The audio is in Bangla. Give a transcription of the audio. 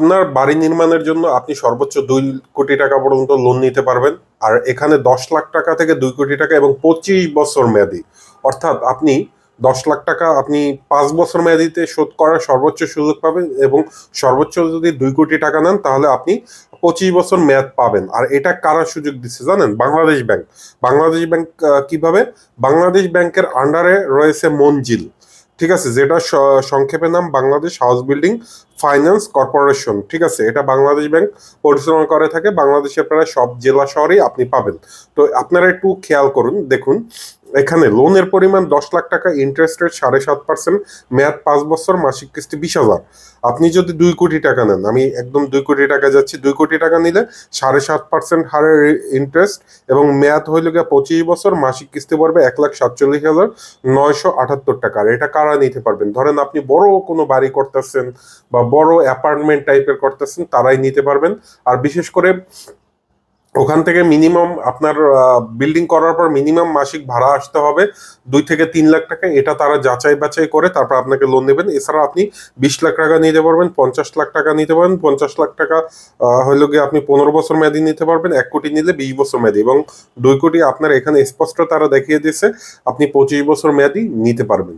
আপনার বাড়ি নির্মাণের জন্য আপনি সর্বোচ্চ 2 কোটি টাকা পর্যন্ত লোন নিতে পারবেন। আর এখানে 10 লাখ টাকা থেকে 2 কোটি টাকা এবং 25 বছর মেয়াদি, অর্থাৎ আপনি 10 লাখ টাকা আপনি 5 বছর মেয়াদিতে শোধ করার সর্বোচ্চ সুযোগ পাবেন, এবং সর্বোচ্চ যদি 2 কোটি টাকা নেন তাহলে আপনি 25 বছর মেয়াদ পাবেন। আর এটা কারা সুযোগ দিচ্ছে জানেন? বাংলাদেশ ব্যাংক। বাংলাদেশ ব্যাংক কিভাবে? বাংলাদেশ ব্যাংকের আন্ডারে রয়েছে মঞ্জিল, ঠিক আছে, যেটা সংক্ষেপে নাম Bangladesh house building finance corporation, ঠিক আছে। এটা বাংলাদেশ ব্যাংক পরিচালনা করে থাকে। বাংলাদেশের প্রায় সব জেলা শহরেই আপনি পাবেন। তো আপনারা একটু খেয়াল করুন, দেখুন এখানে লোনের পরিমাণ 10 লাখ টাকা, ইন্টারেস্ট রেট 7.5%, মেয়াদ 5 বছর, মাসিক কিস্তি 20,000। আপনি যদি 2 কোটি টাকা নেন, আমি একদম 2 কোটি টাকা যাচ্ছি, 2 কোটি টাকা নিলে 7.5% হারে ইন্টারেস্ট এবং মেয়াদ হইল গিয়ে 25 বছর, মাসিক কিস্তি পড়বে 1,47,978 টাকা। আর এটা কারা নিতে পারবেন? ধরেন আপনি বড় কোনো বাড়ি করতেছেন বা বড় অ্যাপার্টমেন্ট টাইপের করতেছেন, তারাই নিতে পারবেন। আর বিশেষ করে ওখান থেকে মিনিমাম আপনার বিল্ডিং করার পর মিনিমাম মাসিক ভাড়া আসতে হবে 2 থেকে 3 লাখ টাকা। এটা তারা যাচাই বাছাই করে তারপর আপনাকে লোন দেবেন। এছাড়া আপনি 20 লাখ টাকা নিতে পারবেন, 50 লাখ টাকা নিতে পারবেন। 50 লাখ টাকা হইলো গিয়ে আপনি 15 বছর মেয়াদি নিতে পারবেন। 1 কোটি নিলে 20 বছর মেয়াদি, এবং 2 কোটি আপনার এখানে স্পষ্ট তারা দেখিয়ে দিয়েছে আপনি 25 বছর মেয়াদি নিতে পারবেন।